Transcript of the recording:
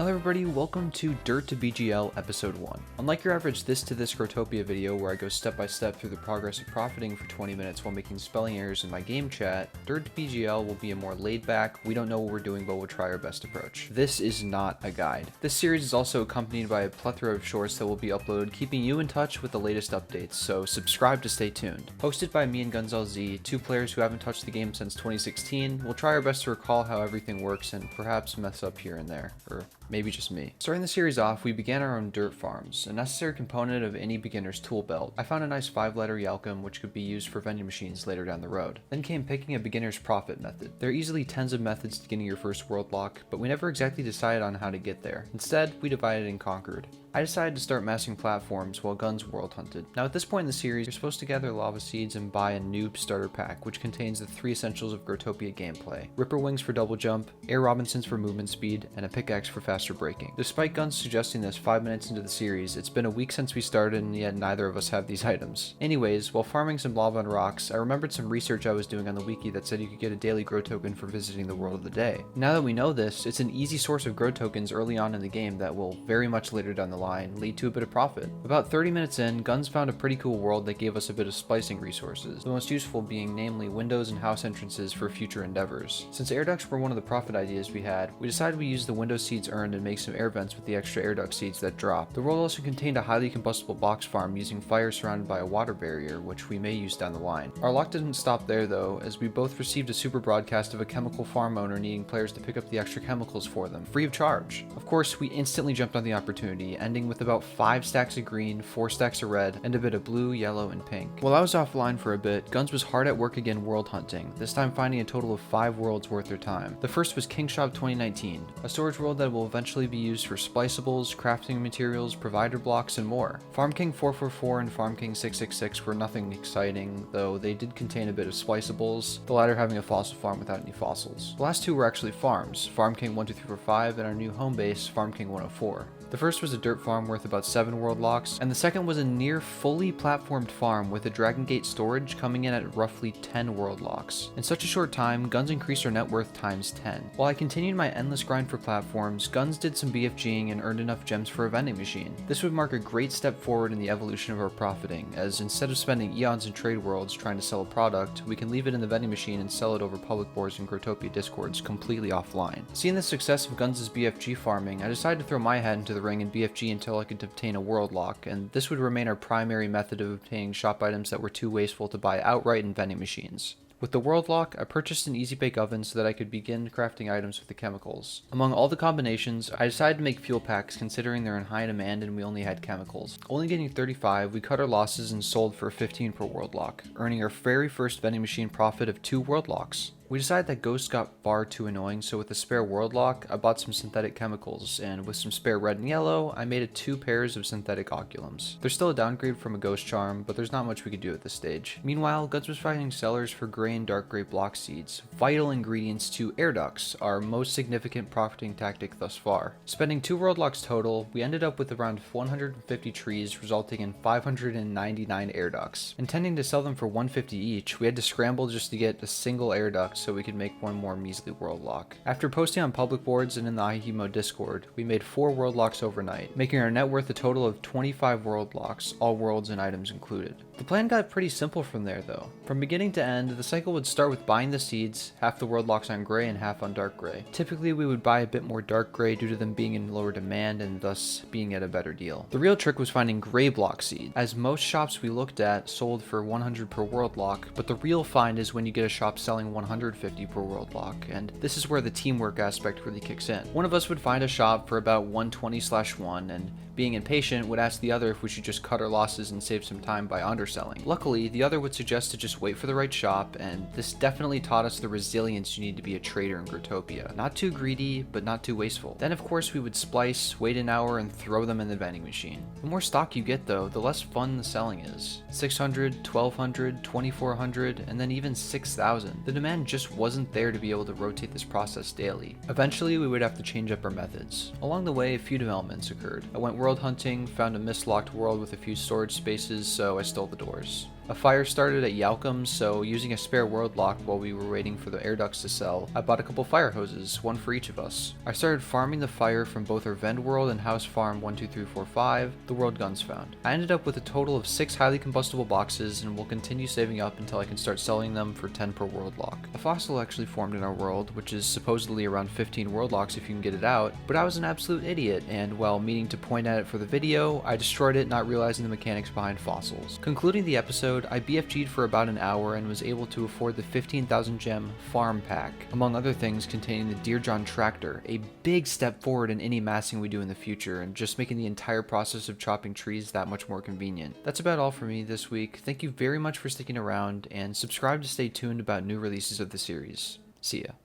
Hello everybody, welcome to Dirt to BGL Episode 1. Unlike your average this to this Growtopia video where I go step by step through the progress of profiting for 20 minutes while making spelling errors in my game chat, Dirt to BGL will be a more laid back, we don't know what we're doing but we'll try our best approach. This is not a guide. This series is also accompanied by a plethora of shorts that will be uploaded, keeping you in touch with the latest updates, so subscribe to stay tuned. Hosted by me and GunzLZ, two players who haven't touched the game since 2016, we'll try our best to recall how everything works and perhaps mess up here and there, or maybe just me. Starting the series off, we began our own dirt farms, a necessary component of any beginner's tool belt. I found a nice 5-letter Yalcum which could be used for vending machines later down the road. Then came picking a beginner's profit method. There are easily tens of methods to getting your first world lock, but we never exactly decided on how to get there. Instead, we divided and conquered. I decided to start massing platforms while Guns world hunted. Now at this point in the series, you're supposed to gather lava seeds and buy a noob starter pack, which contains the 3 essentials of Growtopia gameplay: Ripper Wings for double jump, Air Robinsons for movement speed, and a pickaxe for faster braking. Despite Guns suggesting this 5 minutes into the series, it's been a week since we started and yet neither of us have these items. Anyways, while farming some lava and rocks, I remembered some research I was doing on the wiki that said you could get a daily grow token for visiting the world of the day. Now that we know this, it's an easy source of grow tokens early on in the game that will very much later down the line lead to a bit of profit. About 30 minutes in, Guns found a pretty cool world that gave us a bit of splicing resources, the most useful being namely windows and house entrances for future endeavors. Since air ducts were one of the profit ideas we had, we decided we use the window seeds earned and make some air vents with the extra air duct seeds that drop. The world also contained a highly combustible box farm using fire surrounded by a water barrier, which we may use down the line. Our luck didn't stop there though, as we both received a super broadcast of a chemical farm owner needing players to pick up the extra chemicals for them, free of charge. Of course, we instantly jumped on the opportunity, ending with about 5 stacks of green, 4 stacks of red, and a bit of blue, yellow, and pink. While I was offline for a bit, Guns was hard at work again world hunting, this time finding a total of 5 worlds worth their time. The first was King Shop 2019, a storage world that will eventually be used for spliceables, crafting materials, provider blocks, and more. Farm King 444 and Farm King 666 were nothing exciting, though they did contain a bit of spliceables, the latter having a fossil farm without any fossils. The last two were actually farms, Farm King 12345 and our new home base, Farm King 104. The first was a dirt farm worth about 7 world locks, and the second was a near fully platformed farm with a Dragon Gate storage coming in at roughly 10 world locks. In such a short time, Guns increased our net worth times 10. While I continued my endless grind for platforms, Guns did some BFGing and earned enough gems for a vending machine. This would mark a great step forward in the evolution of our profiting, as instead of spending eons in trade worlds trying to sell a product, we can leave it in the vending machine and sell it over public boards and Growtopia discords completely offline. Seeing the success of Guns' BFG farming, I decided to throw my head into the ring in BFG until I could obtain a world lock, and this would remain our primary method of obtaining shop items that were too wasteful to buy outright in vending machines. With the world lock, I purchased an easy bake oven so that I could begin crafting items with the chemicals. Among all the combinations, I decided to make fuel packs considering they're in high demand and we only had chemicals. Only getting 35, we cut our losses and sold for 15 per world lock, earning our very first vending machine profit of 2 world locks. We decided that ghosts got far too annoying, so with a spare world lock, I bought some synthetic chemicals, and with some spare red and yellow, I made 2 pairs of synthetic oculums. They're still a downgrade from a ghost charm, but there's not much we could do at this stage. Meanwhile, Guns was finding sellers for gray and dark gray block seeds, vital ingredients to air ducts, our most significant profiting tactic thus far. Spending 2 world locks total, we ended up with around 150 trees, resulting in 599 air ducts. Intending to sell them for 150 each, we had to scramble just to get a single air duct so we could make one more measly world lock. After posting on public boards and in the iHemo Discord, we made 4 world locks overnight, making our net worth a total of 25 world locks, all worlds and items included. The plan got pretty simple from there though. From beginning to end, the cycle would start with buying the seeds, half the world locks on gray and half on dark gray. Typically we would buy a bit more dark gray due to them being in lower demand and thus being at a better deal. The real trick was finding gray block seed, as most shops we looked at sold for 100 per world lock, but the real find is when you get a shop selling 150 per world lock, and this is where the teamwork aspect really kicks in. One of us would find a shop for about 120/1 and being impatient would ask the other if we should just cut our losses and save some time by underselling. Luckily, the other would suggest to just wait for the right shop, and this definitely taught us the resilience you need to be a trader in Growtopia. Not too greedy, but not too wasteful. Then of course we would splice, wait an hour, and throw them in the vending machine. The more stock you get though, the less fun the selling is. 600, 1200, 2400, and then even 6000. The demand just wasn't there to be able to rotate this process daily. Eventually we would have to change up our methods. Along the way, a few developments occurred. I went world hunting, found a mislocked world with a few storage spaces, so I stole the doors. A fire started at Yalcum, so using a spare world lock while we were waiting for the air ducts to sell, I bought a couple fire hoses, one for each of us. I started farming the fire from both our Vend world and House Farm 12345, the world guns found. I ended up with a total of 6 highly combustible boxes and will continue saving up until I can start selling them for 10 per world lock. A fossil actually formed in our world, which is supposedly around 15 world locks if you can get it out, but I was an absolute idiot, and while meaning to point at it for the video, I destroyed it, not realizing the mechanics behind fossils. Concluding the episode, I BFG'd for about an hour and was able to afford the 15,000 gem farm pack, among other things containing the Dear John tractor, a big step forward in any massing we do in the future, and just making the entire process of chopping trees that much more convenient. That's about all for me this week. Thank you very much for sticking around, and subscribe to stay tuned about new releases of the series. See ya.